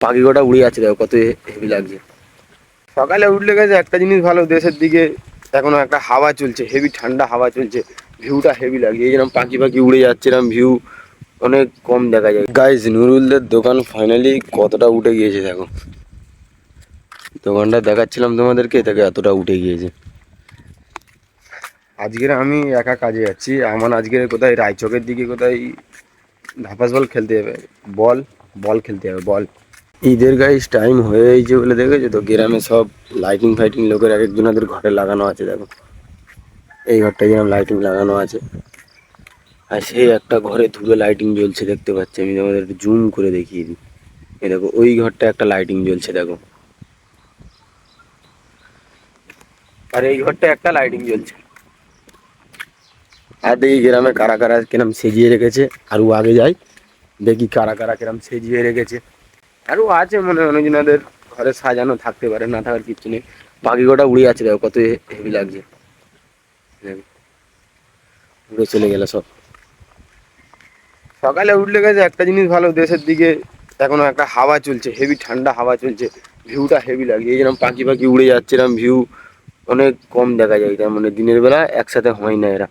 পাখি কটা উড়ে যাচ্ছে, দেখো কত হেভি লাগছে। সকালে উঠলে গেছে একটা জিনিস ভালো, দেশের দিকে এখনো একটা হাওয়া চলছে, হেভি ঠান্ডা হাওয়া চলছে, ভিউটা হেভি লাগছে। এই যেরকম পাখি পাখি উড়ে যাচ্ছে, এরকম ভিউ অনেক কম দেখা যায়। গাইস, নুরুলদের দোকান ফাইনালি কতটা উঠে গিয়েছে দেখো। দোকানটা দেখাচ্ছিলাম তোমাদেরকে, দেখো এতটা উঠে গিয়েছে। আজকের আমি একা কাজে যাচ্ছি। আমার আজকের কোথায় রায়চকের দিকে কোথায় ধাপাস বল খেলতে যাবে, বল বল খেলতে যাবে বল। ঈদের গাইস টাইম হয়েছে বলে দেখেছো তো, গ্রামে সব লাইটিং ফাইটিং লোকের এক একজনাদের ঘরে লাগানো আছে দেখো। এই ঘরটা যেরকম লাইটিং লাগানো আছে, আর সেই একটা ঘরে ধুলো লাইটিং জ্বলছে দেখতে পাচ্ছি। আমি তোমাদের একটু জুম করে দেখিয়ে দিই। এই দেখো ওই ঘরটা একটা লাইটিং জ্বলছে দেখো, আর এই ঘরটা একটা লাইটিং জ্বলছে। আর দেখি গ্রামে কারা কারা কিরম সেজিয়ে রেখেছে, আরও আগে যাই দেখি কারা কারা কিরম সেজিয়ে রেখেছে। আরও আছে মনে হয় অনেকজনাদের ঘরে সাজানো, থাকতে পারে, না থাকার কিছু নেই। পাখি কটা উড়ে যাচ্ছে দেখো, কত হেভি লাগছে। দেখো, উড়ে চলে গেল সব। সকালে উঠলে গেছে একটা জিনিস ভালো, দেশের দিকে এখনো একটা হাওয়া চলছে, হেভি ঠান্ডা হাওয়া চলছে, ভিউটা হেভি লাগছে। এই যেরকম পাখি পাখি উড়ে যাচ্ছে, এরকম ভিউ অনেক কম দেখা যায়। তার মানে দিনের বেলা একসাথে হয় না, এরা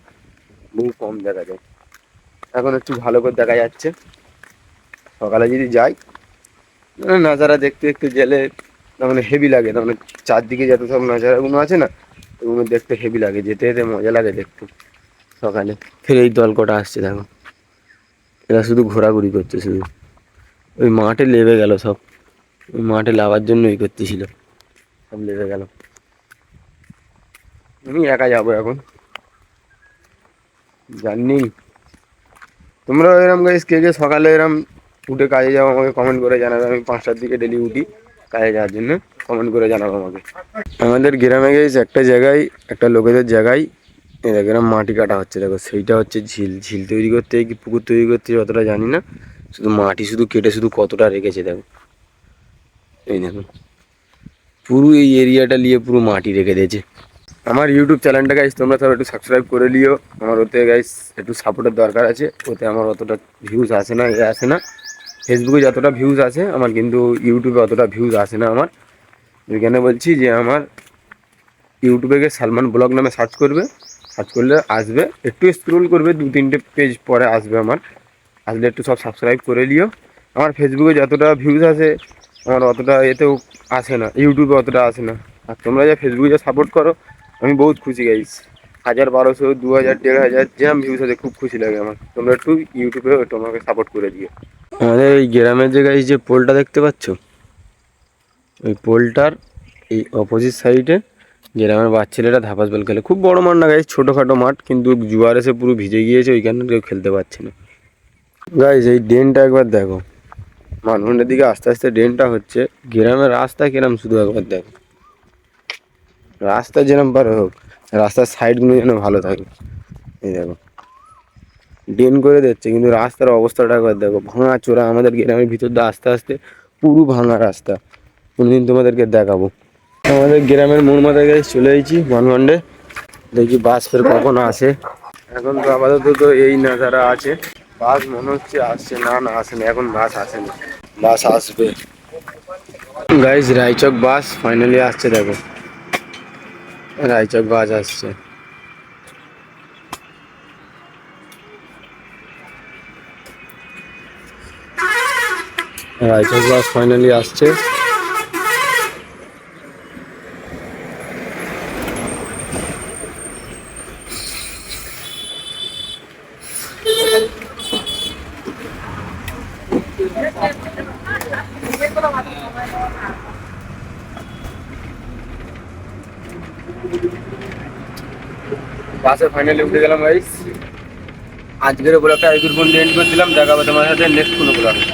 বহু কম দেখা যায়। এখন একটু ভালো করে দেখা যাচ্ছে। সকালে যদি যাই নাজারা দেখতে দেখতে গেলে তার মানে হেভি লাগে। তার মানে চারদিকে যত সব নাজারাগুলো আছে না, ওগুলো দেখতে হেভি লাগে, যেতে যেতে মজা লাগে দেখতে। সকালে ফের এই দল কটা আসছে দেখো, এরা শুধু ঘোরাঘুরি করছে শুধু। ওই মাঠে লেবে গেল সব, ওই মাঠে লাভার জন্য ই করতেছিল, সব লেবে গেল। আমি একা যাবো এখন, জানি। তোমরা এরম গাইস কে কে সকালে এরম উঠে কাজে যাও আমাকে কমেন্ট করে জানাবে। আমি 5টার দিকে ডেলি উঠি কাজে যাওয়ার জন্য, কমেন্ট করে জানাবো আমাকে। আমাদের গ্রামে গাইস একটা জায়গায়, একটা লোকেদের জায়গায় এরকম মাটি কাটা হচ্ছে দেখো। সেইটা হচ্ছে ঝিল। ঝিল তৈরি করতে কি পুকুর তৈরি করতে অতটা জানি না, শুধু মাটি শুধু কেটে শুধু কতটা রেখেছে দেখো। এই দেখো পুরো এই এরিয়াটা নিয়ে পুরো মাটি রেখে দিয়েছে। আমার ইউটিউব চ্যানেলটা গাইস তোমরা সব একটু সাবস্ক্রাইব করে নিও। আমার ওতে গাইস একটু সাপোর্টের দরকার আছে। ওতে আমার অতটা ভিউজ আসে না, আসে না। ফেসবুকে যতটা ভিউজ আছে আমার, কিন্তু ইউটিউবে অতটা ভিউজ আসে না আমার। এখানে বলছি যে আমার ইউটিউবে গিয়ে সালমান ব্লগ নামে সার্চ করবে, সার্চ করলে আসবে। একটু স্ক্রোল করবে, 2-3টে পেজ পরে আসবে আমার। আসলে একটু সব সাবস্ক্রাইব করে নিও। আমার ফেসবুকে যতটা ভিউজ আসে আমার অতটা এতেও আসে না, ইউটিউবে অতটা আসে না। আর তোমরা যা ফেসবুকে যা সাপোর্ট করো আমি বহুত খুশি গাইস। 1000, 1200, 2000, 1500 যেরকম ভিউজ আছে খুব খুশি লাগে আমার। তোমরা একটু ইউটিউবে একটু আমাকে সাপোর্ট করে দিও। আমাদের এই গ্রামের যে গাইস যে পোলটা দেখতে পাচ্ছ, ওই পোলটার এই অপোজিট সাইডে গ্রামের বাচ্চারা ধাপাস বল খেলে। খুব বড় মাঠ না গাইস, ছোটোখাটো মাঠ, কিন্তু জোয়ার এসে পুরো ভিজে গিয়েছে, ওইখানে কেউ খেলতে পারছে না গাইস। এই ড্রেনটা একবার দেখো, মানভূমের দিকে আস্তে আস্তে ড্রেনটা হচ্ছে। গ্রামের রাস্তা কিরম শুধু একবার দেখো। রাস্তা যেরম পারে হোক, রাস্তার সাইডগুলো যেন ভালো থাকে। এই দেখো ড্রেন করে দিচ্ছে, কিন্তু রাস্তার অবস্থাটা একবার দেখো, ভাঙা চোরা। আমাদের গ্রামের ভিতর দিয়ে আস্তে আস্তে পুরো ভাঙা রাস্তা। কোনোদিন তোমাদেরকে দেখাবো। আমাদের গ্রামের মোড় মাথায় গাইস চলে এসেছি মানভূমে। দেখি বাস ফের কখন আসে। এখন তো আপাতত তো এই নাজারা আছে। বাস মনে হচ্ছে আসছে, না না আসে না, এখন বাস আসেনি, বাস আসবে গাইস। রায়চক বাস ফাইনালি আসছে দেখো, রায়চক বাস আসছে। রায়চক বাস ফাইনালি আসছে। বাসে ফাইনালি উঠে গেলাম গাইস। আজকের ব্লগটা এই দূর পর্যন্ত এন্ড করে দিলাম। দেখা হবে তোমার সাথে নেক্সট কোনো ব্লগে।